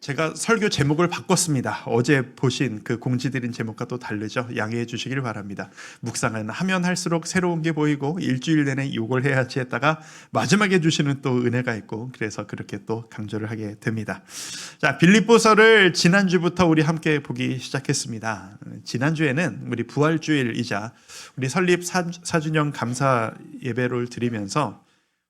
제가 설교 제목을 바꿨습니다. 어제 보신 그 공지드린 제목과 또 다르죠? 양해해 주시길 바랍니다. 묵상은 하면 할수록 새로운 게 보이고 일주일 내내 이걸 해야지 했다가 마지막에 주시는 또 은혜가 있고 그래서 그렇게 또 강조를 하게 됩니다. 자, 빌립보서를 지난주부터 우리 함께 보기 시작했습니다. 지난주에는 우리 부활주일이자 우리 설립 4주년 감사 예배를 드리면서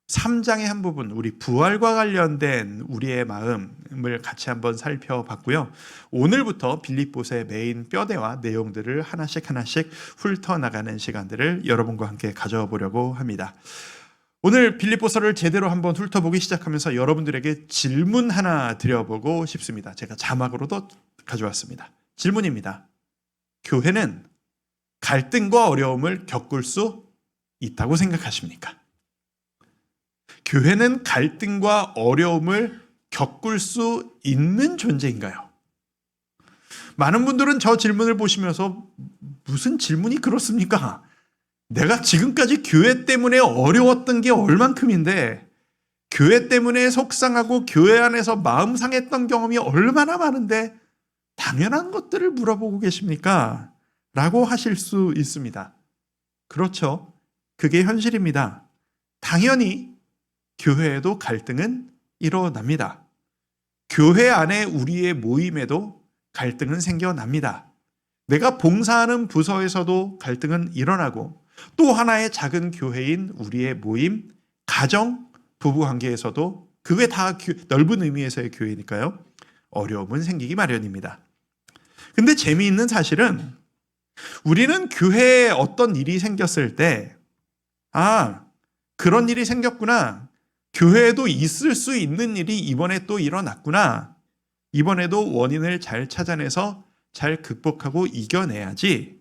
3장의 한 부분, 우리 부활과 관련된 우리의 마음을 같이 한번 살펴봤고요. 오늘부터 빌립보서의 메인 뼈대와 내용들을 하나씩 훑어나가는 시간들을 여러분과 함께 가져보려고 합니다. 오늘 빌립보서를 제대로 한번 훑어보기 시작하면서 여러분들에게 질문 하나 드려보고 싶습니다. 제가 자막으로도 가져왔습니다. 질문입니다. 교회는 갈등과 어려움을 겪을 수 있다고 생각하십니까? 교회는 갈등과 어려움을 겪을 수 있는 존재인가요? 많은 분들은 저 질문을 보시면서 무슨 질문이 그렇습니까? 내가 지금까지 교회 때문에 어려웠던 게 얼만큼인데 교회 때문에 속상하고 교회 안에서 마음 상했던 경험이 얼마나 많은데 당연한 것들을 물어보고 계십니까? 라고 하실 수 있습니다. 그렇죠. 그게 현실입니다. 당연히 교회에도 갈등은 일어납니다. 교회 안에 우리의 모임에도 갈등은 생겨납니다. 내가 봉사하는 부서에서도 갈등은 일어나고 또 하나의 작은 교회인 우리의 모임, 가정, 부부관계에서도 그게 다 넓은 의미에서의 교회니까요. 어려움은 생기기 마련입니다. 근데 재미있는 사실은 우리는 교회에 어떤 일이 생겼을 때 그런 일이 생겼구나. 교회에도 있을 수 있는 일이 이번에 또 일어났구나. 이번에도 원인을 잘 찾아내서 잘 극복하고 이겨내야지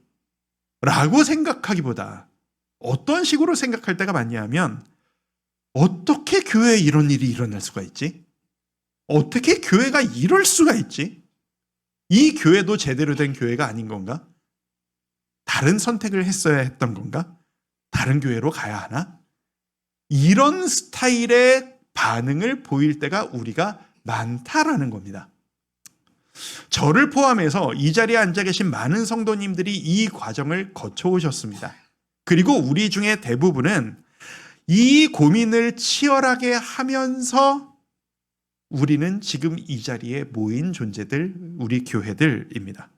라고 생각하기보다 어떤 식으로 생각할 때가 많냐면 어떻게 교회에 이런 일이 일어날 수가 있지? 어떻게 교회가 이럴 수가 있지? 이 교회도 제대로 된 교회가 아닌 건가? 다른 선택을 했어야 했던 건가? 다른 교회로 가야 하나? 이런 스타일의 반응을 보일 때가 우리가 많다라는 겁니다. 저를 포함해서 이 자리에 앉아 계신 많은 성도님들이 이 과정을 거쳐오셨습니다. 그리고 우리 중에 대부분은 이 고민을 치열하게 하면서 우리는 지금 이 자리에 모인 존재들, 우리 교회들입니다.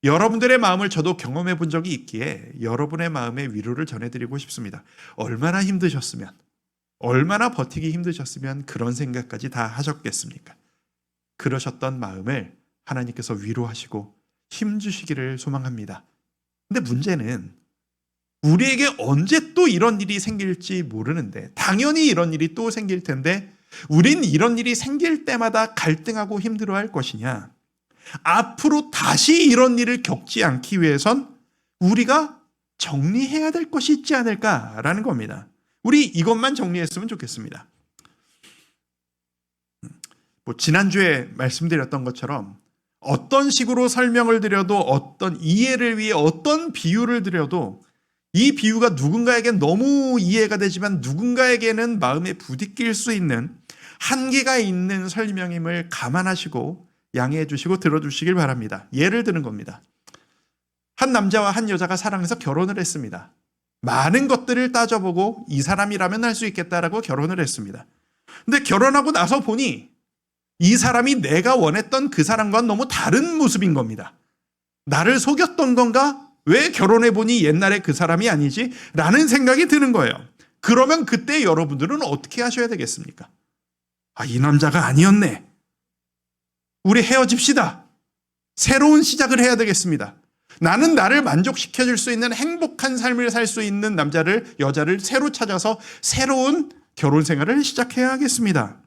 여러분들의 마음을 저도 경험해 본 적이 있기에 여러분의 마음에 위로를 전해드리고 싶습니다. 얼마나 힘드셨으면, 얼마나 버티기 힘드셨으면 그런 생각까지 다 하셨겠습니까? 그러셨던 마음을 하나님께서 위로하시고 힘주시기를 소망합니다. 근데 문제는 우리에게 언제 또 이런 일이 생길지 모르는데 당연히 이런 일이 또 생길 텐데 우린 이런 일이 생길 때마다 갈등하고 힘들어할 것이냐? 앞으로 다시 이런 일을 겪지 않기 위해선 우리가 정리해야 될 것이 있지 않을까라는 겁니다. 우리 이것만 정리했으면 좋겠습니다. 지난주에 말씀드렸던 것처럼 어떤 식으로 설명을 드려도 어떤 이해를 위해 어떤 비유를 드려도 이 비유가 누군가에겐 너무 이해가 되지만 누군가에게는 마음에 부딪힐 수 있는 한계가 있는 설명임을 감안하시고 양해해 주시고 들어주시길 바랍니다. 예를 드는 겁니다. 한 남자와 한 여자가 사랑해서 결혼을 했습니다. 많은 것들을 따져보고 이 사람이라면 할 수 있겠다라고 결혼을 했습니다. 근데 결혼하고 나서 보니 이 사람이 내가 원했던 그 사람과는 너무 다른 모습인 겁니다. 나를 속였던 건가? 왜 결혼해보니 옛날에 그 사람이 아니지? 라는 생각이 드는 거예요. 그러면 그때 여러분들은 어떻게 하셔야 되겠습니까? 이 남자가 아니었네. 우리 헤어집시다. 새로운 시작을 해야 되겠습니다. 나는 나를 만족시켜줄 수 있는 행복한 삶을 살 수 있는 남자를, 여자를 새로 찾아서 새로운 결혼 생활을 시작해야 하겠습니다.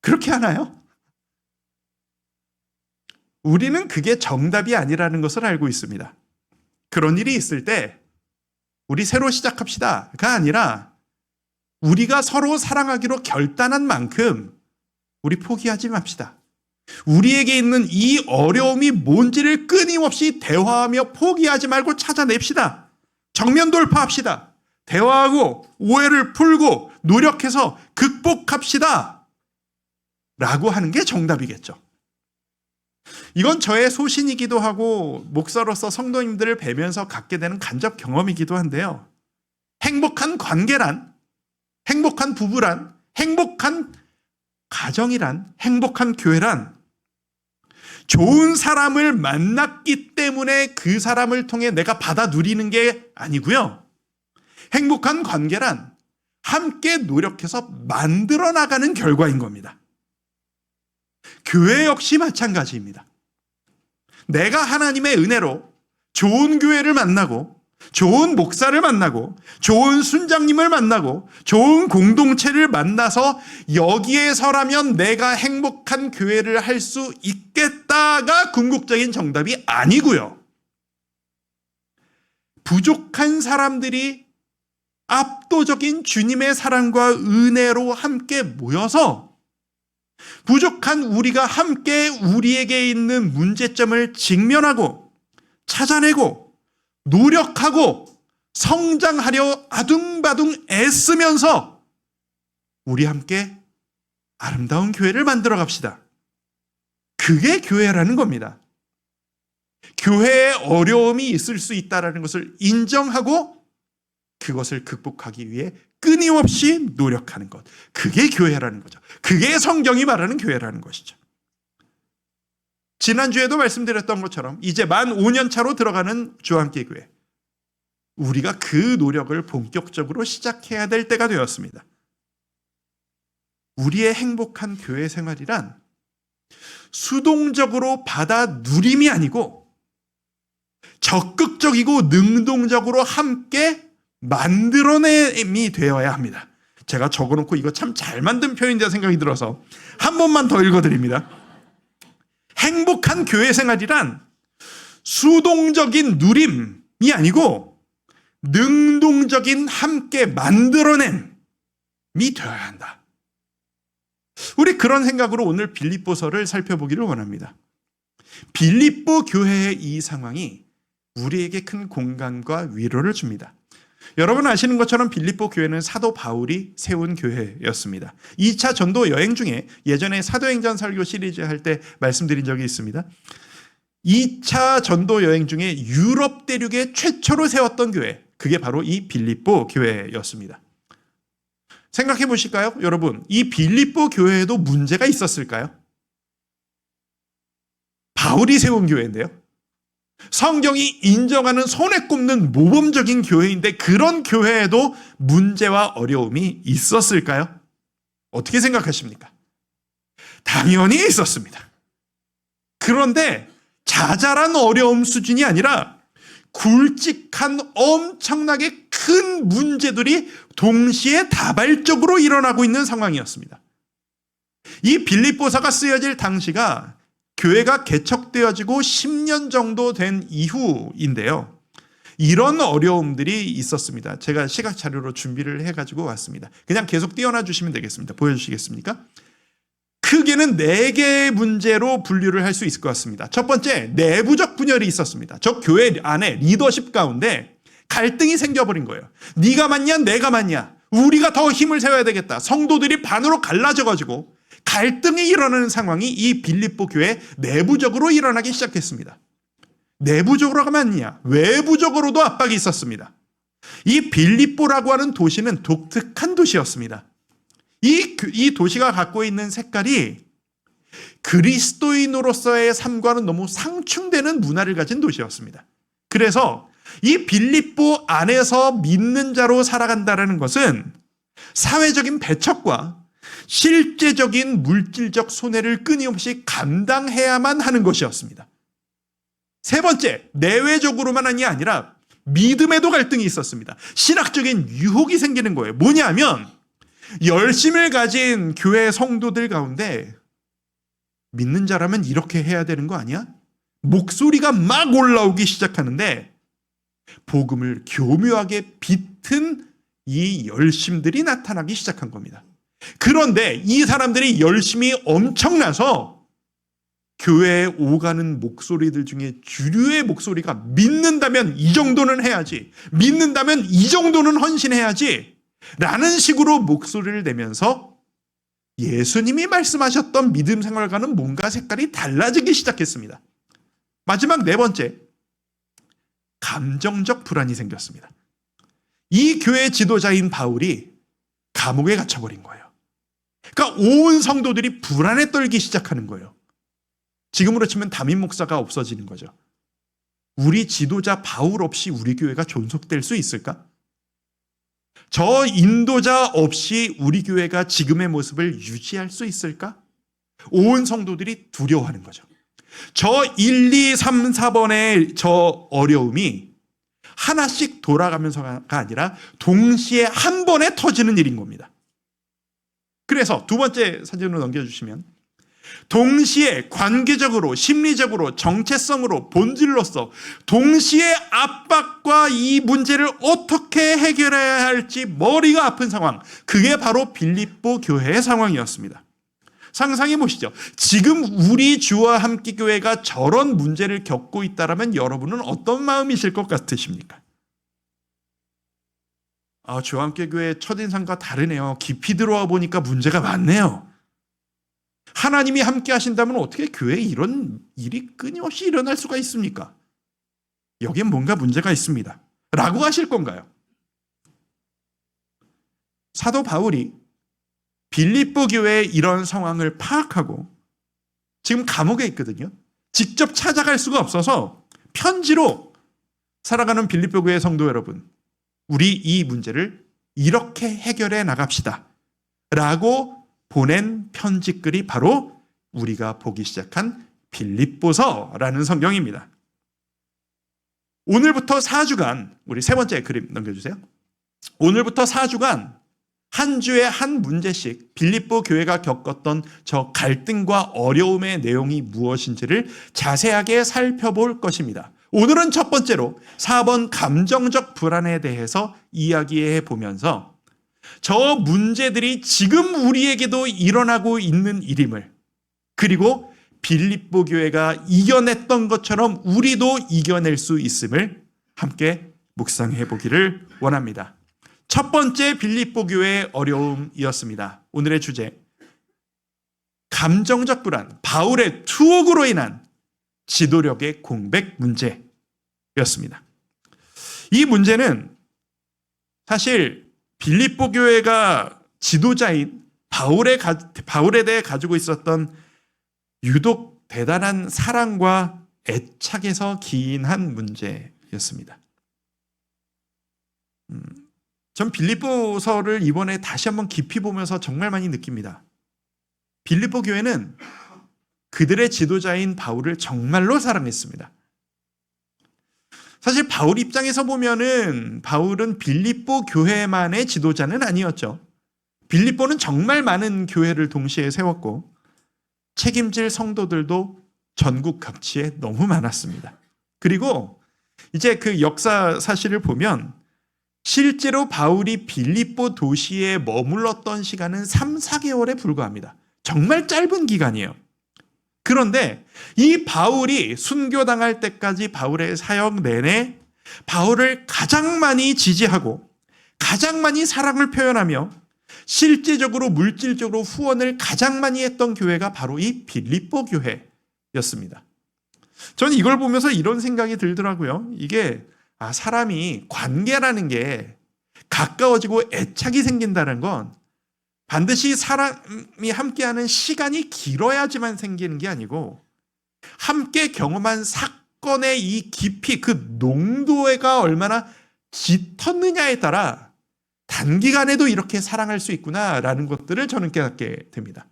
그렇게 하나요? 우리는 그게 정답이 아니라는 것을 알고 있습니다. 그런 일이 있을 때 우리 새로 시작합시다가 아니라 우리가 서로 사랑하기로 결단한 만큼 우리 포기하지 맙시다. 우리에게 있는 이 어려움이 뭔지를 끊임없이 대화하며 포기하지 말고 찾아냅시다. 정면 돌파합시다. 대화하고 오해를 풀고 노력해서 극복합시다. 라고 하는 게 정답이겠죠. 이건 저의 소신이기도 하고 목사로서 성도님들을 뵈면서 갖게 되는 간접 경험이기도 한데요. 행복한 관계란, 행복한 부부란, 행복한 가정이란, 행복한 교회란 좋은 사람을 만났기 때문에 그 사람을 통해 내가 받아 누리는 게 아니고요. 행복한 관계란 함께 노력해서 만들어 나가는 결과인 겁니다. 교회 역시 마찬가지입니다. 내가 하나님의 은혜로 좋은 교회를 만나고 좋은 목사를 만나고 좋은 순장님을 만나고 좋은 공동체를 만나서 여기에서라면 내가 행복한 교회를 할 수 있겠다가 궁극적인 정답이 아니고요. 부족한 사람들이 압도적인 주님의 사랑과 은혜로 함께 모여서 부족한 우리가 함께 우리에게 있는 문제점을 직면하고 찾아내고 노력하고 성장하려 아둥바둥 애쓰면서 우리 함께 아름다운 교회를 만들어 갑시다. 그게 교회라는 겁니다. 교회에 어려움이 있을 수 있다는 것을 인정하고 그것을 극복하기 위해 끊임없이 노력하는 것. 그게 교회라는 거죠. 그게 성경이 말하는 교회라는 것이죠. 지난주에도 말씀드렸던 것처럼 이제 만 5년 차로 들어가는 주안개교회. 우리가 그 노력을 본격적으로 시작해야 될 때가 되었습니다. 우리의 행복한 교회 생활이란 수동적으로 받아 누림이 아니고 적극적이고 능동적으로 함께 만들어냄이 되어야 합니다. 제가 적어놓고 이거 참 잘 만든 표현이다 생각이 들어서 한 번만 더 읽어드립니다. 행복한 교회 생활이란 수동적인 누림이 아니고 능동적인 함께 만들어냄이 되어야 한다. 우리 그런 생각으로 오늘 빌립보서를 살펴보기를 원합니다. 빌립보 교회의 이 상황이 우리에게 큰 공감과 위로를 줍니다. 여러분 아시는 것처럼 빌립보 교회는 사도 바울이 세운 교회였습니다. 2차 전도 여행 중에 예전에 사도행전 설교 시리즈 할 때 말씀드린 적이 있습니다. 2차 전도 여행 중에 유럽 대륙에 최초로 세웠던 교회, 그게 바로 이 빌립보 교회였습니다. 생각해 보실까요? 여러분, 이 빌립보 교회에도 문제가 있었을까요? 바울이 세운 교회인데요. 성경이 인정하는 손에 꼽는 모범적인 교회인데 그런 교회에도 문제와 어려움이 있었을까요? 어떻게 생각하십니까? 당연히 있었습니다. 그런데 자잘한 어려움 수준이 아니라 굵직한 엄청나게 큰 문제들이 동시에 다발적으로 일어나고 있는 상황이었습니다. 이 빌립보서가 쓰여질 당시가 교회가 개척되어지고 10년 정도 된 이후인데요. 이런 어려움들이 있었습니다. 제가 시각 자료로 준비를 해가지고 왔습니다. 그냥 계속 띄워놔 주시면 되겠습니다. 보여주시겠습니까? 크게는 4개의 문제로 분류를 할 수 있을 것 같습니다. 첫 번째, 내부적 분열이 있었습니다. 저 교회 안에 리더십 가운데 갈등이 생겨버린 거예요. 네가 맞냐 내가 맞냐, 우리가 더 힘을 세워야 되겠다. 성도들이 반으로 갈라져가지고 갈등이 일어나는 상황이 이 빌립보 교회 내부적으로 일어나기 시작했습니다. 내부적으로가 맞냐, 외부적으로도 압박이 있었습니다. 이 빌립보라고 하는 도시는 독특한 도시였습니다. 이 도시가 갖고 있는 색깔이 그리스도인으로서의 삶과는 너무 상충되는 문화를 가진 도시였습니다. 그래서 이 빌립보 안에서 믿는 자로 살아간다는 것은 사회적인 배척과 실제적인 물질적 손해를 끊임없이 감당해야만 하는 것이었습니다. 세 번째, 내외적으로만이 아니라 믿음에도 갈등이 있었습니다. 신학적인 유혹이 생기는 거예요. 뭐냐면 열심을 가진 교회 성도들 가운데 믿는 자라면 이렇게 해야 되는 거 아니야? 목소리가 막 올라오기 시작하는데 복음을 교묘하게 비튼 이 열심들이 나타나기 시작한 겁니다. 그런데 이 사람들이 열심히 엄청나서 교회에 오가는 목소리들 중에 주류의 목소리가 믿는다면 이 정도는 해야지, 믿는다면 이 정도는 헌신해야지 라는 식으로 목소리를 내면서 예수님이 말씀하셨던 믿음 생활과는 뭔가 색깔이 달라지기 시작했습니다. 마지막 네 번째, 감정적 불안이 생겼습니다. 이 교회 지도자인 바울이 감옥에 갇혀버린 거예요. 그러니까 온 성도들이 불안에 떨기 시작하는 거예요. 지금으로 치면 담임 목사가 없어지는 거죠. 우리 지도자 바울 없이 우리 교회가 존속될 수 있을까? 저 인도자 없이 우리 교회가 지금의 모습을 유지할 수 있을까? 온 성도들이 두려워하는 거죠. 저 1, 2, 3, 4번의 저 어려움이 하나씩 돌아가면서가 아니라 동시에 한 번에 터지는 일인 겁니다. 그래서 두 번째 사진으로 넘겨주시면, 동시에 관계적으로, 심리적으로, 정체성으로, 본질로서 동시에 압박과 이 문제를 어떻게 해결해야 할지 머리가 아픈 상황, 그게 바로 빌립보 교회의 상황이었습니다. 상상해 보시죠. 지금 우리 주와 함께 교회가 저런 문제를 겪고 있다면 여러분은 어떤 마음이실 것 같으십니까? 주와 함께 교회 첫인상과 다르네요. 깊이 들어와 보니까 문제가 많네요. 하나님이 함께 하신다면 어떻게 교회에 이런 일이 끊임없이 일어날 수가 있습니까? 여기엔 뭔가 문제가 있습니다. 라고 하실 건가요? 사도 바울이 빌립보 교회의 이런 상황을 파악하고 지금 감옥에 있거든요. 직접 찾아갈 수가 없어서 편지로 살아가는 빌립보 교회 성도 여러분, 우리 이 문제를 이렇게 해결해 나갑시다 라고 보낸 편지글이 바로 우리가 보기 시작한 빌립보서라는 성경입니다. 오늘부터 4주간, 우리 세 번째 그림 넘겨주세요. 오늘부터 4주간 한 주에 한 문제씩 빌립보 교회가 겪었던 저 갈등과 어려움의 내용이 무엇인지를 자세하게 살펴볼 것입니다. 오늘은 첫 번째로 4번 감정적 불안에 대해서 이야기해 보면서 저 문제들이 지금 우리에게도 일어나고 있는 일임을, 그리고 빌립보 교회가 이겨냈던 것처럼 우리도 이겨낼 수 있음을 함께 묵상해 보기를 원합니다. 첫 번째 빌립보 교회의 어려움이었습니다. 오늘의 주제, 감정적 불안, 바울의 투옥으로 인한 지도력의 공백 문제였습니다. 이 문제는 사실 빌립보 교회가 지도자인 바울에 대해 가지고 있었던 유독 대단한 사랑과 애착에서 기인한 문제였습니다. 전 빌립보서를 이번에 다시 한번 깊이 보면서 정말 많이 느낍니다. 빌립보 교회는 그들의 지도자인 바울을 정말로 사랑했습니다. 사실 바울 입장에서 보면은 바울은 빌립보 교회만의 지도자는 아니었죠. 빌립보는 정말 많은 교회를 동시에 세웠고 책임질 성도들도 전국 각지에 너무 많았습니다. 그리고 이제 그 역사 사실을 보면 실제로 바울이 빌립보 도시에 머물렀던 시간은 3, 4개월에 불과합니다. 정말 짧은 기간이에요. 그런데 이 바울이 순교당할 때까지 바울의 사역 내내 바울을 가장 많이 지지하고 가장 많이 사랑을 표현하며 실제적으로 물질적으로 후원을 가장 많이 했던 교회가 바로 이 빌립보 교회였습니다. 저는 이걸 보면서 이런 생각이 들더라고요. 이게 사람이 관계라는 게 가까워지고 애착이 생긴다는 건 반드시 사람이 함께하는 시간이 길어야지만 생기는 게 아니고 함께 경험한 사건의 이 깊이, 그 농도가 얼마나 짙었느냐에 따라 단기간에도 이렇게 사랑할 수 있구나라는 것들을 저는 깨닫게 됩니다.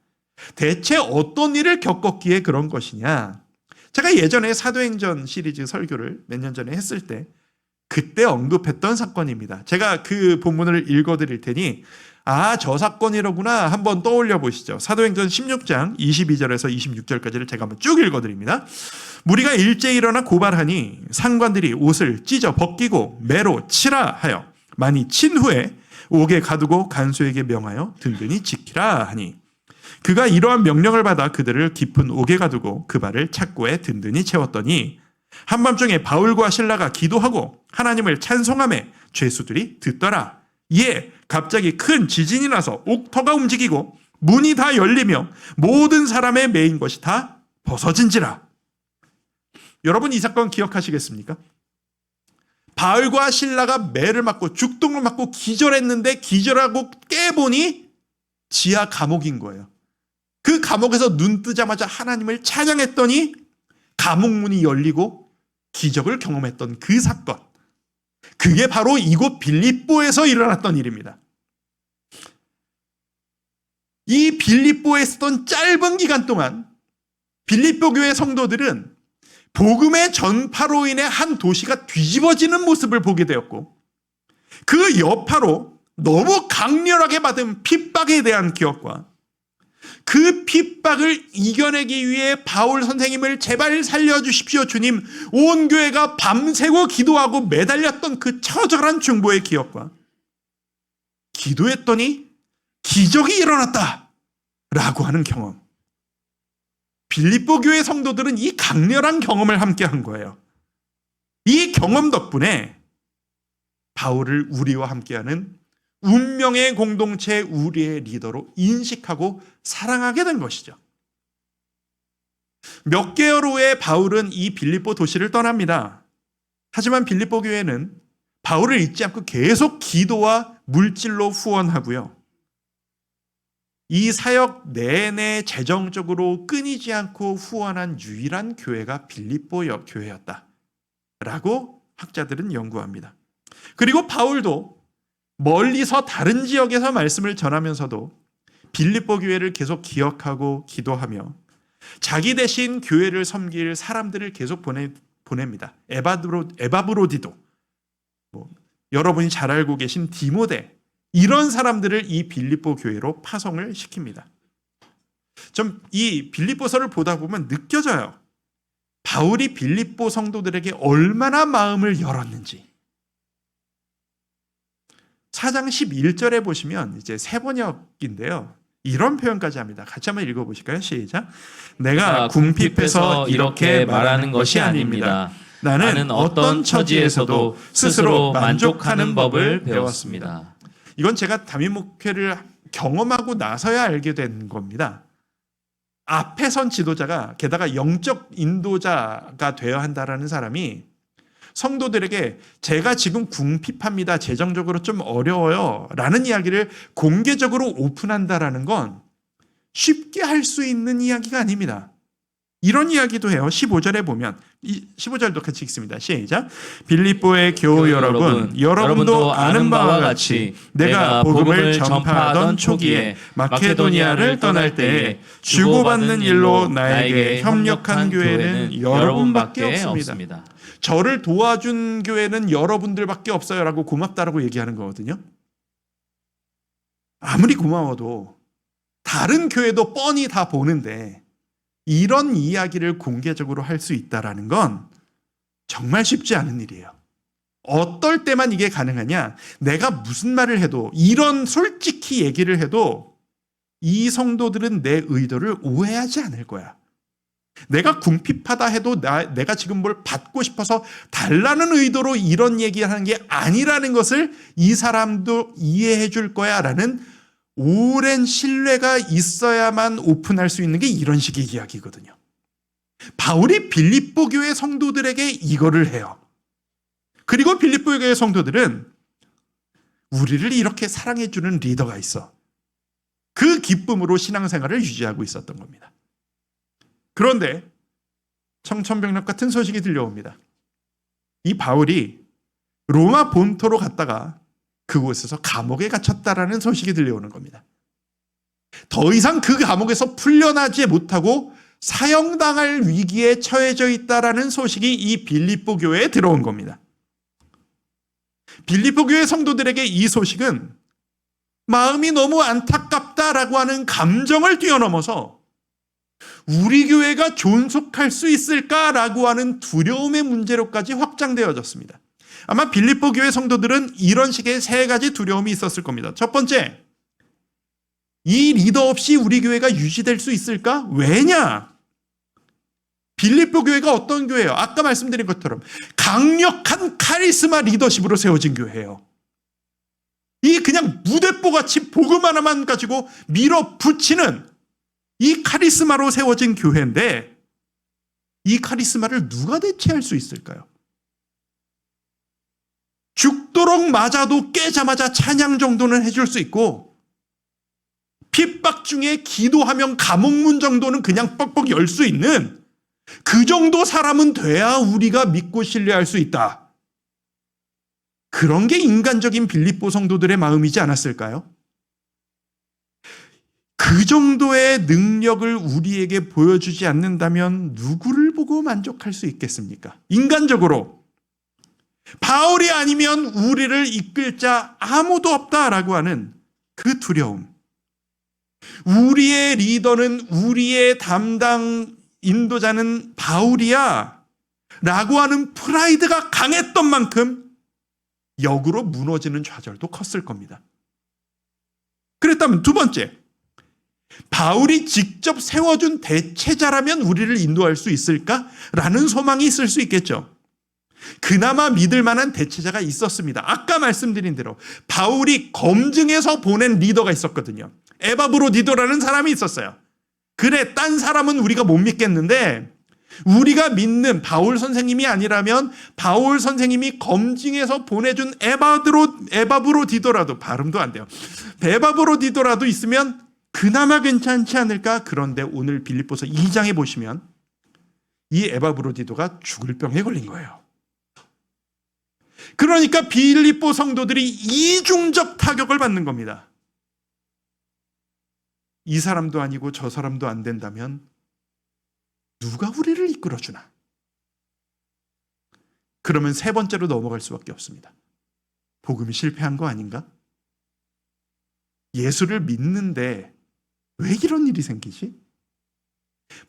대체 어떤 일을 겪었기에 그런 것이냐? 제가 예전에 사도행전 시리즈 설교를 몇 년 전에 했을 때 그때 언급했던 사건입니다. 제가 그 본문을 읽어드릴 테니 저 사건이로구나 한번 떠올려 보시죠. 사도행전 16장 22절에서 26절까지를 제가 한번 쭉 읽어드립니다. 무리가 일제히 일어나 고발하니 상관들이 옷을 찢어 벗기고 매로 치라 하여 많이 친 후에 옥에 가두고 간수에게 명하여 든든히 지키라 하니 그가 이러한 명령을 받아 그들을 깊은 옥에 가두고 그 발을 착고에 든든히 채웠더니 한밤중에 바울과 실라가 기도하고 하나님을 찬송하며 죄수들이 듣더라. 이에 갑자기 큰 지진이 나서 옥터가 움직이고 문이 다 열리며 모든 사람의 매인 것이 다 벗어진지라. 여러분 이 사건 기억하시겠습니까? 바울과 실라가 매를 맞고 죽통을 맞고 기절했는데 기절하고 깨보니 지하 감옥인 거예요. 그 감옥에서 눈 뜨자마자 하나님을 찬양했더니 감옥 문이 열리고 기적을 경험했던 그 사건. 그게 바로 이곳 빌립보에서 일어났던 일입니다. 이 빌립보에 있었던 짧은 기간 동안 빌립보 교회 성도들은 복음의 전파로 인해 한 도시가 뒤집어지는 모습을 보게 되었고 그 여파로 너무 강렬하게 받은 핍박에 대한 기억과 그 핍박을 이겨내기 위해 바울 선생님을 제발 살려주십시오 주님, 온 교회가 밤새고 기도하고 매달렸던 그 처절한 중보의 기억과 기도했더니 기적이 일어났다 라고 하는 경험. 빌립보 교회 성도들은 이 강렬한 경험을 함께 한 거예요. 이 경험 덕분에 바울을 우리와 함께하는 운명의 공동체 우리의 리더로 인식하고 사랑하게 된 것이죠. 몇 개월 후에 바울은 이 빌립보 도시를 떠납니다. 하지만 빌립보 교회는 바울을 잊지 않고 계속 기도와 물질로 후원하고요. 이 사역 내내 재정적으로 끊이지 않고 후원한 유일한 교회가 빌립보 교회였다라고 학자들은 연구합니다. 그리고 바울도 멀리서 다른 지역에서 말씀을 전하면서도 빌립보 교회를 계속 기억하고 기도하며 자기 대신 교회를 섬길 사람들을 계속 보냅니다. 에바브로디도, 여러분이 잘 알고 계신 디모데, 이런 사람들을 이 빌립보 교회로 파송을 시킵니다. 좀 이 빌립보서를 보다 보면 느껴져요. 바울이 빌립보 성도들에게 얼마나 마음을 열었는지. 4장 11절에 보시면 이제 세번역인데요. 이런 표현까지 합니다. 같이 한번 읽어보실까요? 시작. 내가 궁핍해서 이렇게 말하는 것이 아닙니다. 나는 어떤 처지에서도 스스로 만족하는 법을 배웠습니다. 이건 제가 담임 목회를 경험하고 나서야 알게 된 겁니다. 앞에 선 지도자가 게다가 영적 인도자가 되어야 한다라는 사람이 성도들에게 제가 지금 궁핍합니다. 재정적으로 좀 어려워요. 라는 이야기를 공개적으로 오픈한다라는 건 쉽게 할 수 있는 이야기가 아닙니다. 이런 이야기도 해요. 15절에 보면 15절도 같이 읽습니다. 시작. 빌립보의 교우 여러분, 여러분도 아는 바와 같이 내가 복음을 전파하던 초기에 마케도니아를 떠날 때에 주고받는 일로 나에게 협력한 교회는 여러분밖에 없습니다. 저를 도와준 교회는 여러분들밖에 없어요 라고 고맙다라고 얘기하는 거거든요. 아무리 고마워도 다른 교회도 뻔히 다 보는데 이런 이야기를 공개적으로 할 수 있다는 건 정말 쉽지 않은 일이에요. 어떨 때만 이게 가능하냐? 내가 무슨 말을 해도, 이런 솔직히 얘기를 해도 이 성도들은 내 의도를 오해하지 않을 거야. 내가 궁핍하다 해도 내가 지금 뭘 받고 싶어서 달라는 의도로 이런 얘기하는 게 아니라는 것을 이 사람도 이해해 줄 거야 라는 오랜 신뢰가 있어야만 오픈할 수 있는 게 이런 식의 이야기거든요. 바울이 빌립보 교회 성도들에게 이거를 해요. 그리고 빌립보 교회 성도들은 우리를 이렇게 사랑해주는 리더가 있어. 그 기쁨으로 신앙생활을 유지하고 있었던 겁니다. 그런데 청천벽력 같은 소식이 들려옵니다. 이 바울이 로마 본토로 갔다가 그곳에서 감옥에 갇혔다라는 소식이 들려오는 겁니다. 더 이상 그 감옥에서 풀려나지 못하고 사형당할 위기에 처해져 있다라는 소식이 이 빌립보 교회에 들어온 겁니다. 빌립보 교회 성도들에게 이 소식은 마음이 너무 안타깝다라고 하는 감정을 뛰어넘어서 우리 교회가 존속할 수 있을까라고 하는 두려움의 문제로까지 확장되어졌습니다. 아마 빌립보 교회 성도들은 이런 식의 세 가지 두려움이 있었을 겁니다. 첫 번째, 이 리더 없이 우리 교회가 유지될 수 있을까? 왜냐? 빌립보 교회가 어떤 교회예요? 아까 말씀드린 것처럼 강력한 카리스마 리더십으로 세워진 교회예요. 이 그냥 무대뽀같이 복음 하나만 가지고 밀어붙이는 이 카리스마로 세워진 교회인데 이 카리스마를 누가 대체할 수 있을까요? 죽도록 맞아도 깨자마자 찬양 정도는 해줄 수 있고 핍박 중에 기도하면 감옥문 정도는 그냥 뻑뻑 열 수 있는 그 정도 사람은 돼야 우리가 믿고 신뢰할 수 있다. 그런 게 인간적인 빌립보 성도들의 마음이지 않았을까요? 그 정도의 능력을 우리에게 보여주지 않는다면 누구를 보고 만족할 수 있겠습니까? 인간적으로 바울이 아니면 우리를 이끌 자 아무도 없다라고 하는 그 두려움. 우리의 리더는 우리의 담당 인도자는 바울이야 라고 하는 프라이드가 강했던 만큼 역으로 무너지는 좌절도 컸을 겁니다. 그랬다면 두 번째, 바울이 직접 세워준 대체자라면 우리를 인도할 수 있을까라는 소망이 있을 수 있겠죠. 그나마 믿을 만한 대체자가 있었습니다. 아까 말씀드린 대로 바울이 검증해서 보낸 리더가 있었거든요. 에바브로디도라는 사람이 있었어요. 그래, 딴 사람은 우리가 못 믿겠는데 우리가 믿는 바울 선생님이 아니라면 바울 선생님이 검증해서 보내준 에바브로디도라도, 발음도 안 돼요. 에바브로디도라도 있으면 그나마 괜찮지 않을까? 그런데 오늘 빌립보서 2장에 보시면 이 에바브로디도가 죽을 병에 걸린 거예요. 그러니까 빌립보 성도들이 이중적 타격을 받는 겁니다. 이 사람도 아니고 저 사람도 안 된다면 누가 우리를 이끌어주나? 그러면 세 번째로 넘어갈 수밖에 없습니다. 복음이 실패한 거 아닌가? 예수를 믿는데 왜 이런 일이 생기지?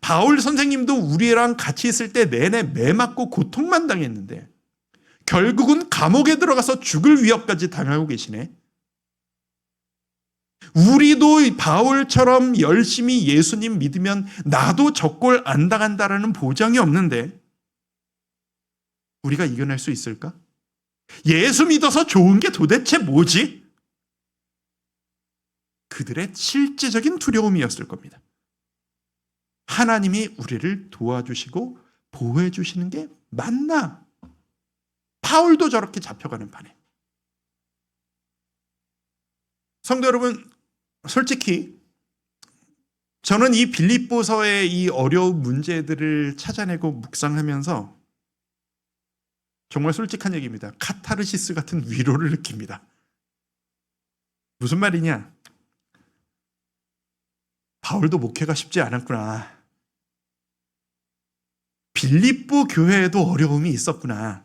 바울 선생님도 우리랑 같이 있을 때 내내 매 맞고 고통만 당했는데 결국은 감옥에 들어가서 죽을 위협까지 당하고 계시네. 우리도 바울처럼 열심히 예수님 믿으면 나도 저 꼴 안 당한다라는 보장이 없는데 우리가 이겨낼 수 있을까? 예수 믿어서 좋은 게 도대체 뭐지? 그들의 실제적인 두려움이었을 겁니다. 하나님이 우리를 도와주시고 보호해 주시는 게 맞나? 바울도 저렇게 잡혀가는 판에. 성도 여러분, 솔직히 저는 이 빌립보서의 이 어려운 문제들을 찾아내고 묵상하면서 정말 솔직한 얘기입니다. 카타르시스 같은 위로를 느낍니다. 무슨 말이냐? 바울도 목회가 쉽지 않았구나. 빌립보 교회에도 어려움이 있었구나.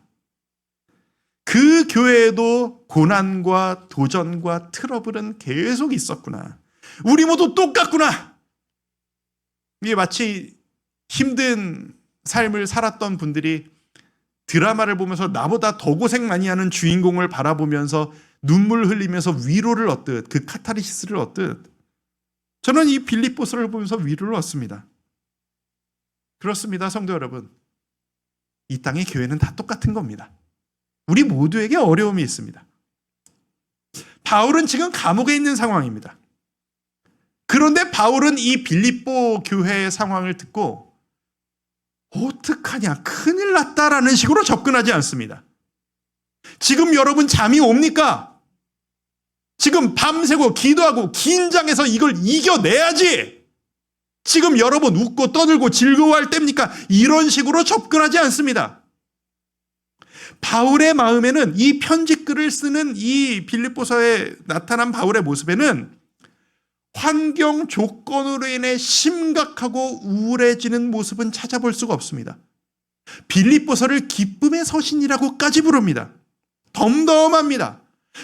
그 교회에도 고난과 도전과 트러블은 계속 있었구나. 우리 모두 똑같구나. 이게 마치 힘든 삶을 살았던 분들이 드라마를 보면서 나보다 더 고생 많이 하는 주인공을 바라보면서 눈물 흘리면서 위로를 얻듯, 그 카타르시스를 얻듯, 저는 이 빌립보서를 보면서 위로를 얻습니다. 그렇습니다, 성도 여러분. 이 땅의 교회는 다 똑같은 겁니다. 우리 모두에게 어려움이 있습니다. 바울은 지금 감옥에 있는 상황입니다. 그런데 바울은 이 빌립보 교회의 상황을 듣고 어떡하냐, 큰일 났다라는 식으로 접근하지 않습니다. 지금 여러분 잠이 옵니까? 지금 밤새고 기도하고 긴장해서 이걸 이겨내야지. 지금 여러분 웃고 떠들고 즐거워할 때입니까? 이런 식으로 접근하지 않습니다. 바울의 마음에는 이 편지글을 쓰는 이 빌립보서에 나타난 바울의 모습에는 환경 조건으로 인해 심각하고 우울해지는 모습은 찾아볼 수가 없습니다. 빌립보서를 기쁨의 서신이라고까지 부릅니다. 덤덤합니다.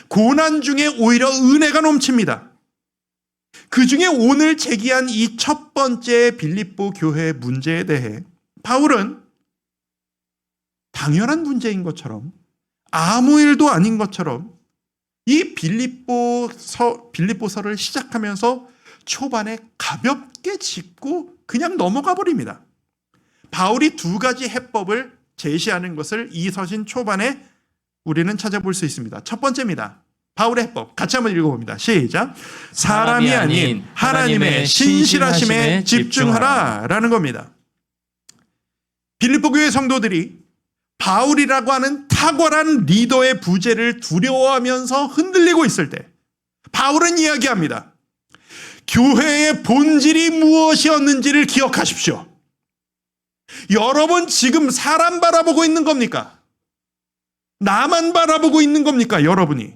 고난 중에 오히려 은혜가 넘칩니다. 그 중에 오늘 제기한 이 첫 번째 빌립보 교회의 문제에 대해 바울은 당연한 문제인 것처럼, 아무 일도 아닌 것처럼 이 빌립보서를 시작하면서 초반에 가볍게 짚고 그냥 넘어가 버립니다. 바울이 두 가지 해법을 제시하는 것을 이 서신 초반에 우리는 찾아볼 수 있습니다. 첫 번째입니다. 바울의 해법 같이 한번 읽어봅니다. 시작. 사람이 아닌 하나님의 신실하심에 집중하라 라는 겁니다. 빌립보 교회 성도들이 바울이라고 하는 탁월한 리더의 부재를 두려워하면서 흔들리고 있을 때 바울은 이야기합니다. 교회의 본질이 무엇이었는지를 기억하십시오. 여러분 지금 사람 바라보고 있는 겁니까? 나만 바라보고 있는 겁니까? 여러분이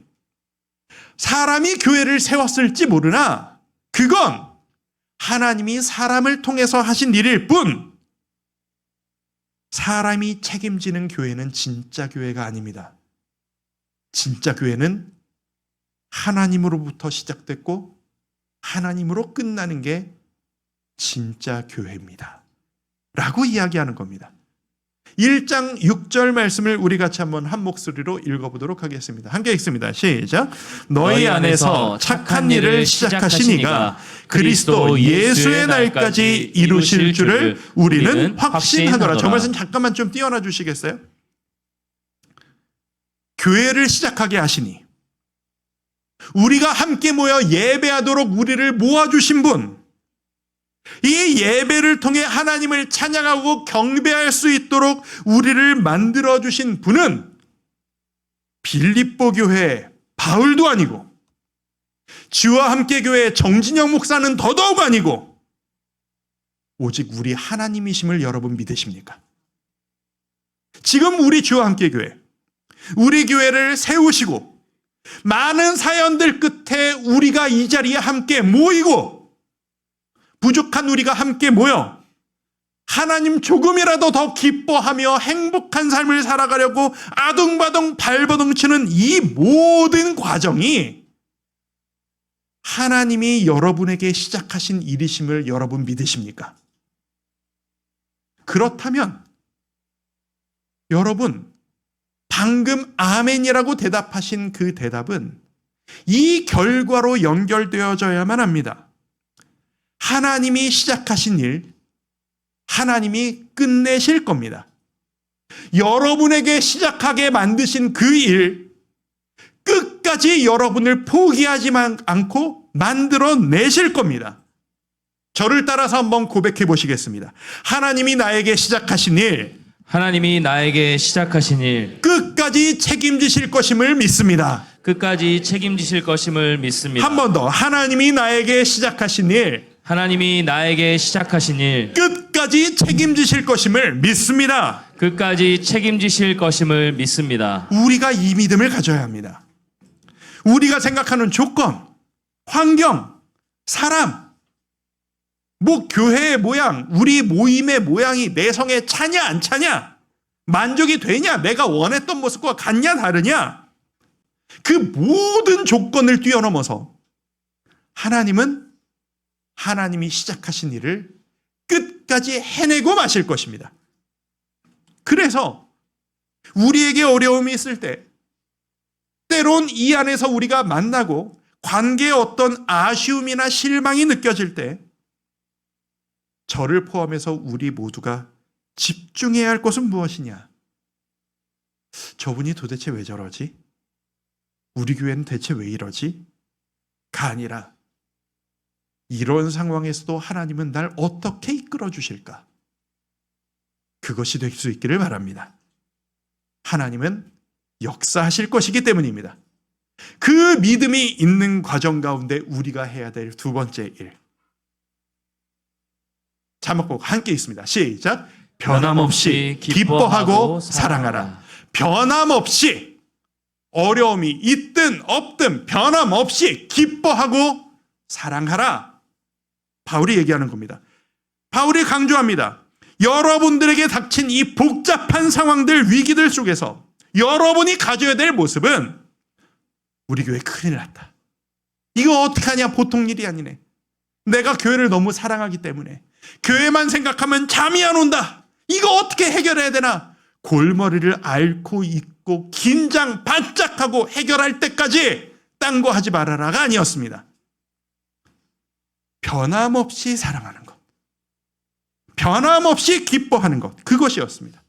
사람이 교회를 세웠을지 모르나 그건 하나님이 사람을 통해서 하신 일일 뿐 사람이 책임지는 교회는 진짜 교회가 아닙니다. 진짜 교회는 하나님으로부터 시작됐고 하나님으로 끝나는 게 진짜 교회입니다. 라고 이야기하는 겁니다. 1장 6절 말씀을 우리 같이 한번 한 목소리로 읽어보도록 하겠습니다. 함께 읽습니다. 시작. 너희 안에서 착한 일을 시작하신 이가 그리스도 예수의 날까지 이루실 줄을 우리는 확신하노라. 저 말씀 잠깐만 좀 띄워놔 주시겠어요? 교회를 시작하게 하시니 우리가 함께 모여 예배하도록 우리를 모아주신 분, 이 예배를 통해 하나님을 찬양하고 경배할 수 있도록 우리를 만들어주신 분은 빌립보 교회 바울도 아니고 주와 함께 교회 정진영 목사는 더더욱 아니고 오직 우리 하나님이심을 여러분 믿으십니까? 지금 우리 주와 함께 교회, 우리 교회를 세우시고 많은 사연들 끝에 우리가 이 자리에 함께 모이고 부족한 우리가 함께 모여 하나님 조금이라도 더 기뻐하며 행복한 삶을 살아가려고 아둥바둥 발버둥 치는 이 모든 과정이 하나님이 여러분에게 시작하신 일이심을 여러분 믿으십니까? 그렇다면 여러분 방금 아멘이라고 대답하신 그 대답은 이 결과로 연결되어져야만 합니다. 하나님이 시작하신 일, 하나님이 끝내실 겁니다. 여러분에게 시작하게 만드신 그 일, 끝까지 여러분을 포기하지 않고 만들어내실 겁니다. 저를 따라서 한번 고백해 보시겠습니다. 하나님이 나에게 시작하신 일, 하나님이 나에게 시작하신 일 끝까지 책임지실 것임을 믿습니다. 끝까지 책임지실 것임을 믿습니다. 한 번 더. 하나님이 나에게 시작하신 일, 하나님이 나에게 시작하신 일 끝까지 책임지실 것임을 믿습니다. 끝까지 책임지실 것임을 믿습니다. 우리가 이 믿음을 가져야 합니다. 우리가 생각하는 조건, 환경, 사람, 교회의 모양, 우리 모임의 모양이 내 성에 차냐 안 차냐, 만족이 되냐, 내가 원했던 모습과 같냐 다르냐, 그 모든 조건을 뛰어넘어서 하나님은 하나님이 시작하신 일을 끝까지 해내고 마실 것입니다. 그래서 우리에게 어려움이 있을 때 때론 이 안에서 우리가 만나고 관계에 어떤 아쉬움이나 실망이 느껴질 때 저를 포함해서 우리 모두가 집중해야 할 것은 무엇이냐? 저분이 도대체 왜 저러지? 우리 교회는 대체 왜 이러지? 가 아니라 이런 상황에서도 하나님은 날 어떻게 이끌어 주실까? 그것이 될 수 있기를 바랍니다. 하나님은 역사하실 것이기 때문입니다. 그 믿음이 있는 과정 가운데 우리가 해야 될 두 번째 일. 자막 보고 함께 있습니다. 시작. 변함없이 기뻐하고 사랑하라. 변함없이 어려움이 있든 없든 변함없이 기뻐하고 사랑하라. 바울이 얘기하는 겁니다. 바울이 강조합니다. 여러분들에게 닥친 이 복잡한 상황들, 위기들 속에서 여러분이 가져야 될 모습은 우리 교회 큰일 났다. 이거 어떡하냐, 보통 일이 아니네. 내가 교회를 너무 사랑하기 때문에 교회만 생각하면 잠이 안 온다. 이거 어떻게 해결해야 되나? 골머리를 앓고 있고 긴장 바짝하고 해결할 때까지 딴 거 하지 말아라가 아니었습니다. 변함없이 사랑하는 것, 변함없이 기뻐하는 것, 그것이었습니다.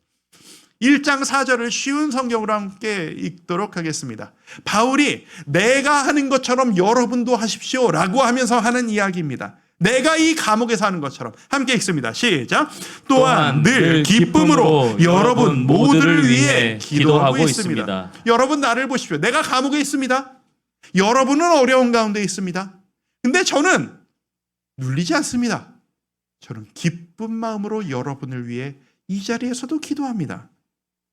1장 4절을 쉬운 성경으로 함께 읽도록 하겠습니다. 바울이 내가 하는 것처럼 여러분도 하십시오 라고 하면서 하는 이야기입니다. 내가 이 감옥에서 하는 것처럼 함께 읽습니다. 시작. 또한 늘 기쁨으로 여러분 모두를 위해 기도하고 있습니다. 여러분 나를 보십시오. 내가 감옥에 있습니다. 여러분은 어려운 가운데 있습니다. 근데 저는 눌리지 않습니다. 저는 기쁜 마음으로 여러분을 위해 이 자리에서도 기도합니다.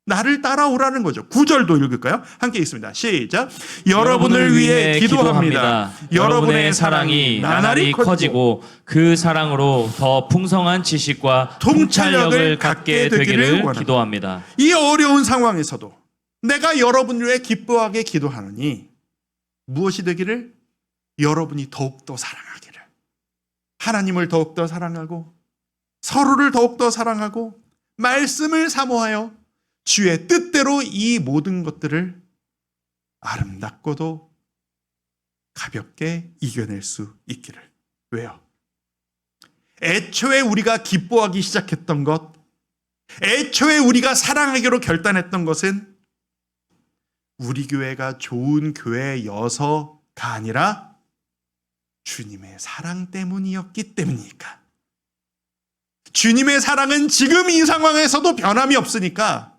나를 따라오라는 거죠. 9절도 읽을까요? 함께 읽습니다. 시작. 여러분을 위해 기도합니다. 여러분의 사랑이 나날이 커지고 그 사랑으로 더 풍성한 지식과 통찰력을 갖게 되기를 기도합니다. 이 어려운 상황에서도 내가 여러분을 위해 기뻐하게 기도하노니 무엇이 되기를? 여러분이 더욱더 사랑하기를. 하나님을 더욱더 사랑하고 서로를 더욱더 사랑하고 말씀을 사모하여 주의 뜻대로 이 모든 것들을 아름답고도 가볍게 이겨낼 수 있기를. 왜요? 애초에 우리가 기뻐하기 시작했던 것, 애초에 우리가 사랑하기로 결단했던 것은 우리 교회가 좋은 교회여서가 아니라 주님의 사랑 때문이었기 때문이니까. 주님의 사랑은 지금 이 상황에서도 변함이 없으니까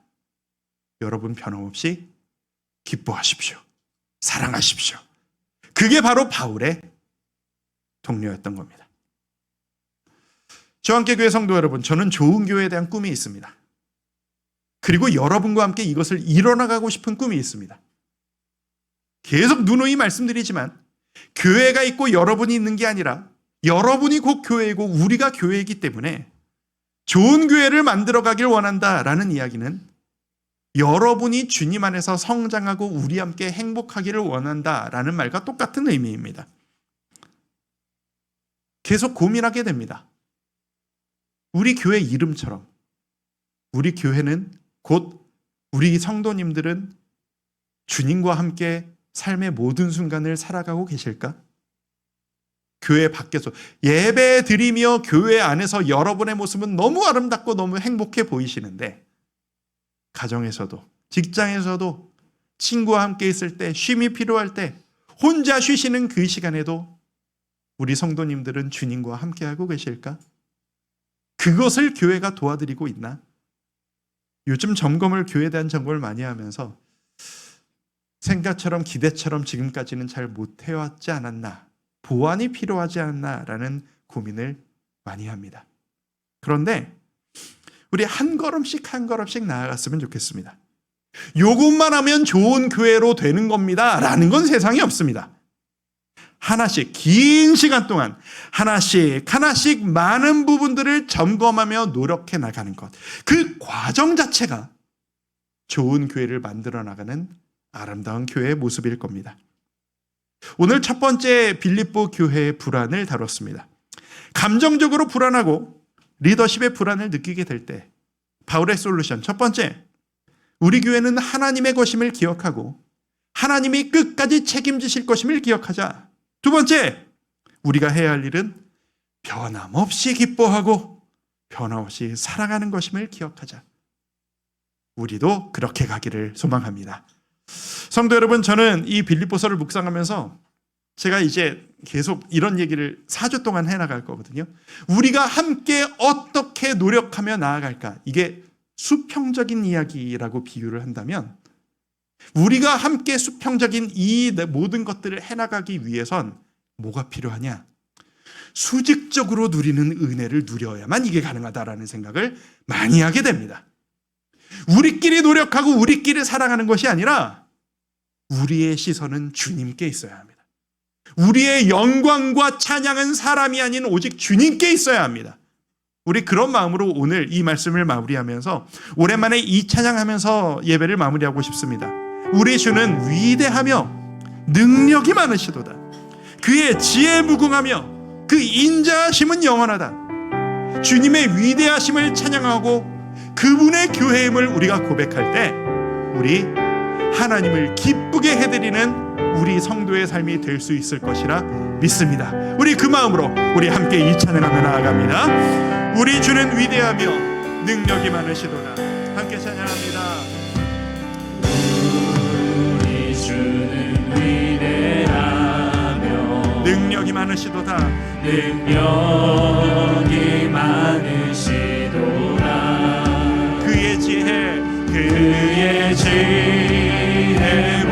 여러분 변함없이 기뻐하십시오. 사랑하십시오. 그게 바로 바울의 동료였던 겁니다. 저와 함께 교회 성도 여러분, 저는 좋은 교회에 대한 꿈이 있습니다. 그리고 여러분과 함께 이것을 이뤄나가고 싶은 꿈이 있습니다. 계속 누누이 말씀드리지만 교회가 있고 여러분이 있는 게 아니라 여러분이 곧 교회이고 우리가 교회이기 때문에 좋은 교회를 만들어가길 원한다라는 이야기는 여러분이 주님 안에서 성장하고 우리 함께 행복하기를 원한다라는 말과 똑같은 의미입니다. 계속 고민하게 됩니다. 우리 교회 이름처럼 우리 교회는 곧 우리 성도님들은 주님과 함께 삶의 모든 순간을 살아가고 계실까? 교회 밖에서 예배 드리며 교회 안에서 여러분의 모습은 너무 아름답고 너무 행복해 보이시는데 가정에서도 직장에서도 친구와 함께 있을 때 쉼이 필요할 때 혼자 쉬시는 그 시간에도 우리 성도님들은 주님과 함께하고 계실까? 그것을 교회가 도와드리고 있나? 요즘 점검을 교회에 대한 점검을 많이 하면서 생각처럼 기대처럼 지금까지는 잘 못해왔지 않았나, 보완이 필요하지 않나라는 고민을 많이 합니다. 그런데 우리 한 걸음씩 한 걸음씩 나아갔으면 좋겠습니다. 요것만 하면 좋은 교회로 되는 겁니다 라는 건 세상에 없습니다. 하나씩 긴 시간 동안 하나씩 많은 부분들을 점검하며 노력해 나가는 것, 그 과정 자체가 좋은 교회를 만들어 나가는 아름다운 교회의 모습일 겁니다. 오늘 첫 번째 빌립보 교회의 불안을 다뤘습니다. 감정적으로 불안하고 리더십의 불안을 느끼게 될 때 바울의 솔루션, 첫 번째, 우리 교회는 하나님의 것임을 기억하고 하나님이 끝까지 책임지실 것임을 기억하자. 두 번째, 우리가 해야 할 일은 변함없이 기뻐하고 변함없이 사랑하는 것임을 기억하자. 우리도 그렇게 가기를 소망합니다. 성도 여러분, 저는 이 빌립보서를 묵상하면서 제가 이제 계속 이런 얘기를 4주 동안 해나갈 거거든요. 우리가 함께 어떻게 노력하며 나아갈까? 이게 수평적인 이야기라고 비유를 한다면 우리가 함께 수평적인 이 모든 것들을 해나가기 위해선 뭐가 필요하냐? 수직적으로 누리는 은혜를 누려야만 이게 가능하다라는 생각을 많이 하게 됩니다. 우리끼리 노력하고 우리끼리 사랑하는 것이 아니라 우리의 시선은 주님께 있어야 합니다. 우리의 영광과 찬양은 사람이 아닌 오직 주님께 있어야 합니다. 우리 그런 마음으로 오늘 이 말씀을 마무리하면서 오랜만에 이 찬양하면서 예배를 마무리하고 싶습니다. 우리 주는 위대하며 능력이 많으시도다. 그의 지혜 무궁하며 그 인자하심은 영원하다. 주님의 위대하심을 찬양하고 그분의 교회임을 우리가 고백할 때 우리 하나님을 기쁘게 해드리는 우리 성도의 삶이 될 수 있을 것이라 믿습니다. 우리 그 마음으로 우리 함께 이 찬양하며 나아갑니다. 우리 주는 위대하며 능력이 많으시도다. 함께 찬양합니다. 우리 주는 위대하며 능력이 많으시도다. 능력이 많으시도다. 그의 지혜 그의 지혜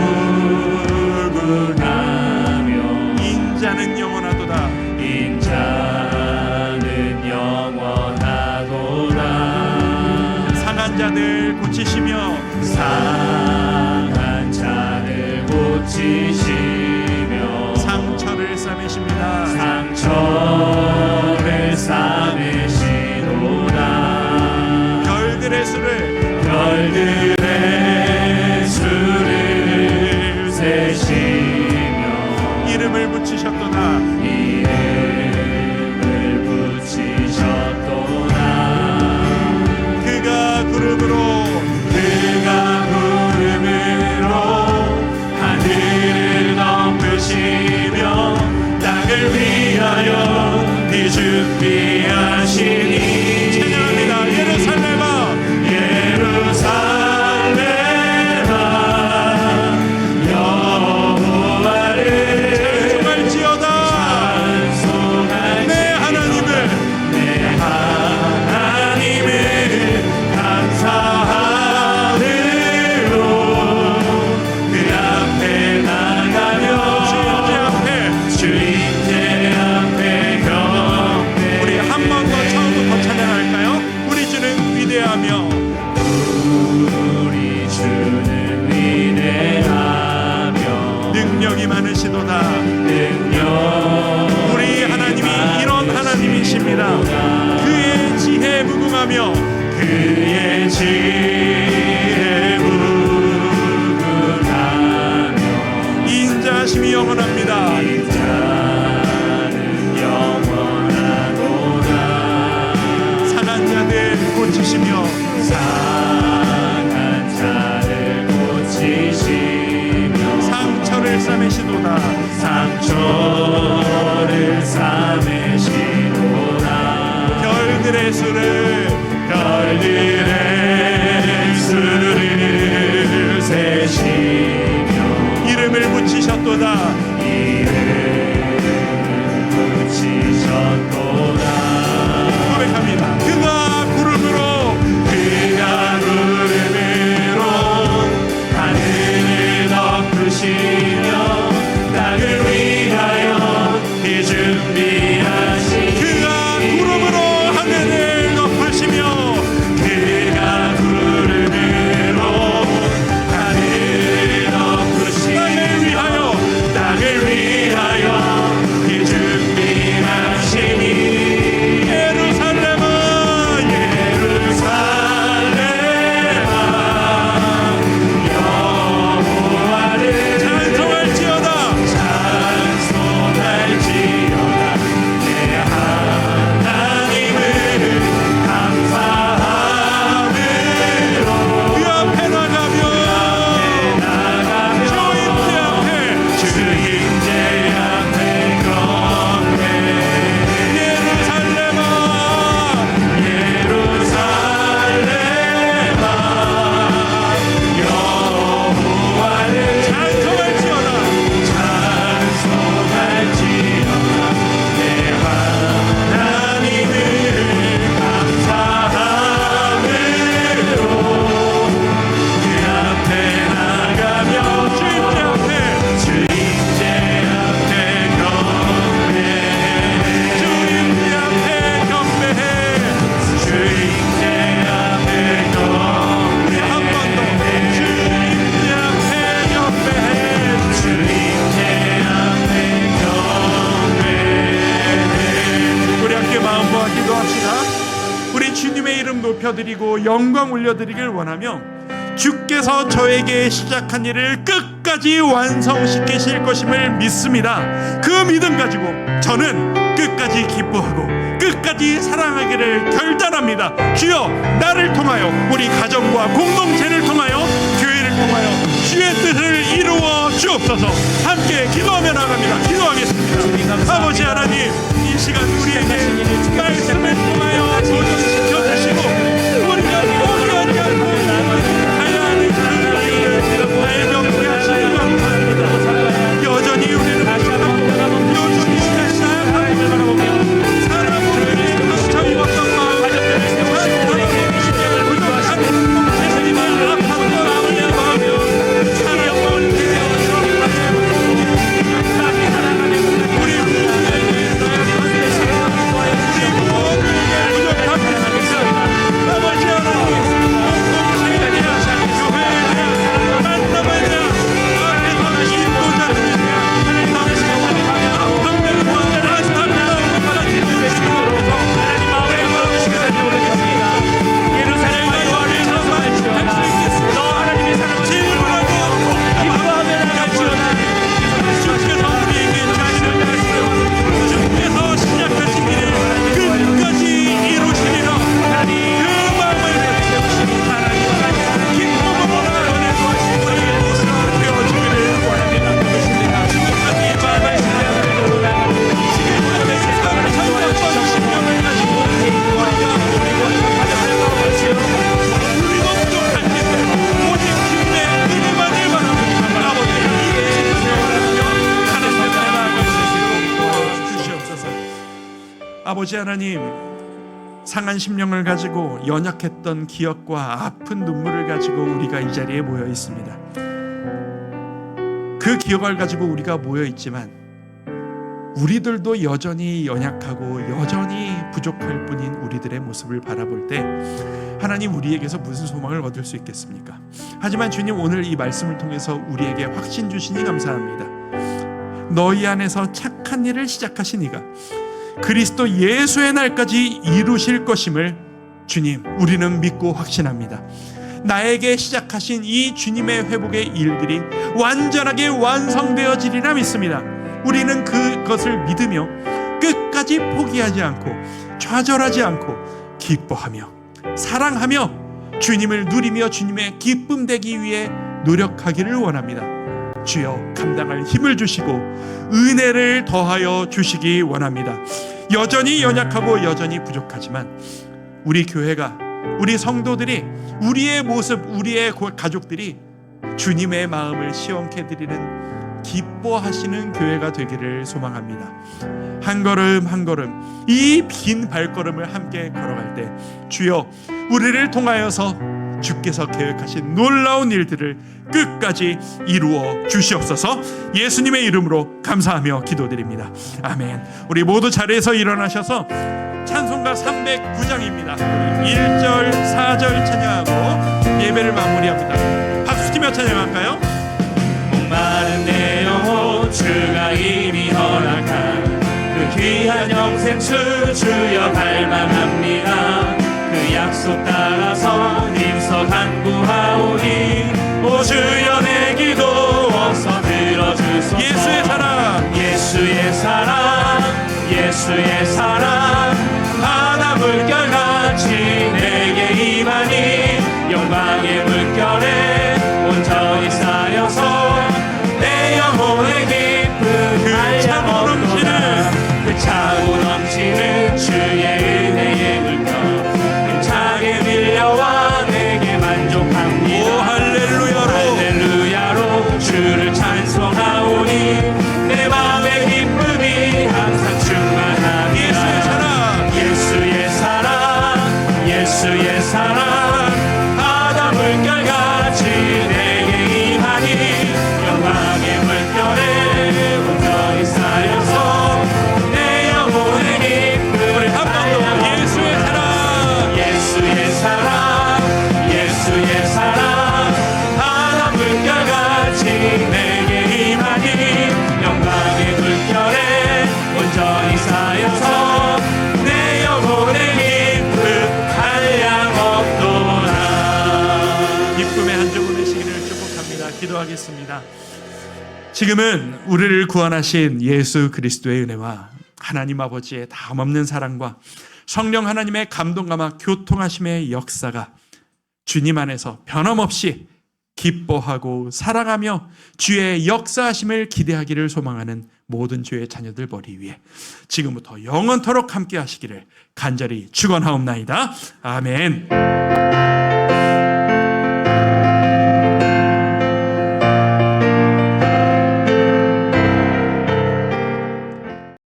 무궁하며 인자는 영원하도다. 인자는 영원하도다. 상한 자들 고치시며 상한 자를 고치시며 상처를 싸매십니다. 상처를 싸매시도다. 별들의 수를 세시며 이름을 붙이셨도다. 이름을 붙이셨도다. 그가 구름으로 하늘을 덮으시며 땅을 위하여 비 준비하시니. 찬양합니다. 예루살렘아 예루살렘아 여호와를 찬송할지어다. 내 하나님을 감사하므로 그 앞에 나가며 주인의 앞에 경배. 우리 한 번 더 처음부터 찬양할까요? 우리 주는 위대하며 우리 주는 위대하며 능력이 많으시도다. 능력 우리 하나님이 이런 하나님이십니다. 그의 지혜 무궁하며 그의 지혜 무궁하며 인자하심이 영원합니다. 인자는 영원하도다. 상한 자들 고치시며 상한 자를 고치시며 상처를 싸매시도다. 상처를 싸매시도다. 별들의 수를 세시며 이름을 붙이셨도다. 붙이셨도다. 고백합니다. 그가 구름으로 하늘을 덮으시며 땅을 위하여 비 준비하시니. 그가 구름으로 하늘을 덮으시며 그가 구름으로 하늘을 덮으시며 땅을 위하여 비 준비하시니. 예루살렘아 여호와를 찬송할지어다. 내 하나님을 감사함으로 그 앞에 나가며 주인의 앞에 경배. 예루살렘아 여호와를 찬송할지어다. 내 하나님을 감사함으로 그 앞에 나가며 주인의 앞에 경배해. 주인의 앞에 경배해. 주인의 앞에 경배해. 한 번 더. 주인의 앞에 경배해. 주인의 앞에 경배해. 우리 함께 마음 모아 기도합시다. 우리 주님의 이름 높여드리고 영광 올려드리길 원하며 주께서 저에게 시작한 일을 끝까지 완성시키실 것임을 믿습니다. 그 믿음 가지고 저는 끝까지 기뻐하고 끝까지 사랑하기를 결단합니다. 주여, 나를 통하여 우리 가정과 공동체를 통하여 교회를 통하여 주의 뜻을 이루어 주옵소서. 함께 기도하며 나갑니다. 기도하겠습니다. 아버지 하나님, 이 시간 우리에게 말씀을 통하여 도전시켜 주시고 우리가 포기하지 않고 아버지 하나님, 상한 심령을 가지고 연약했던 기억과 아픈 눈물을 가지고 우리가 이 자리에 모여 있습니다. 그 기억을 가지고 우리가 모여 있지만 우리들도 여전히 연약하고 여전히 부족할 뿐인 우리들의 모습을 바라볼 때 하나님, 우리에게서 무슨 소망을 얻을 수 있겠습니까? 하지만 주님, 오늘 이 말씀을 통해서 우리에게 확신 주시니 감사합니다. 너희 안에서 착한 일을 시작하신 이가 그리스도 예수의 날까지 이루실 것임을 주님, 우리는 믿고 확신합니다. 나에게 시작하신 이 주님의 회복의 일들이 완전하게 완성되어지리라 믿습니다. 우리는 그것을 믿으며 끝까지 포기하지 않고 좌절하지 않고 기뻐하며 사랑하며 주님을 누리며 주님의 기쁨 되기 위해 노력하기를 원합니다. 주여, 감당할 힘을 주시고 은혜를 더하여 주시기 원합니다. 여전히 연약하고 여전히 부족하지만 우리 교회가, 우리 성도들이, 우리의 모습, 우리의 가족들이 주님의 마음을 시원케 드리는 기뻐하시는 교회가 되기를 소망합니다. 한 걸음 한 걸음 이 긴 발걸음을 함께 걸어갈 때 주여, 우리를 통하여서 주께서 계획하신 놀라운 일들을 끝까지 이루어 주시옵소서. 예수님의 이름으로 감사하며 기도드립니다. 아멘. 우리 모두 자리에서 일어나셔서 찬송가 309장입니다. 1절 4절 찬양하고 예배를 마무리합니다. 박수치며 찬양할까요? 목마른 내 영혼 주가 이미 허락한 그 귀한 영생수 주여 갈망합니다. 그 약속 따라서 힘써 간구하오니 오 주여 내 기도 어서 들어주소서. 예수의 사랑, 예수의 사랑, 예수의 사랑 바다 물결같이 내게 임하니 영광의 물결에 온전히 쌓여서 내 영혼의 깊은 한량 없도다. 그 차고 넘치는 주의 은혜의 물결 힘차게 밀려와 내게 만족합니다. 오 할렐루야로, 할렐루야로 주를 찬송하오니 내 마음의 기쁨이 항상 충만합니다. 예수의 사랑, 예수의 사랑, 예수의 사랑 바다 물결같이 내게 임하니 영광의 물결에 온전히 쌓여서 내 영혼의 기쁨을 한번더 예수의 사랑, 예수의 사랑, 예수의 사랑 바다 물결같이 내게 임하니 영광의 물결에 온전히 쌓여서 내 영혼의 기쁨 한량 없도다. 기쁨의 한 주 보내시기를 축복합니다. 기도하겠습니다. 지금은 우리를 구원하신 예수 그리스도의 은혜와 하나님 아버지의 다함없는 사랑과 성령 하나님의 감동감화 교통하심의 역사가 주님 안에서 변함없이 기뻐하고 사랑하며 주의 역사하심을 기대하기를 소망하는 모든 주의 자녀들 머리 위에 지금부터 영원토록 함께 하시기를 간절히 축원하옵나이다. 아멘.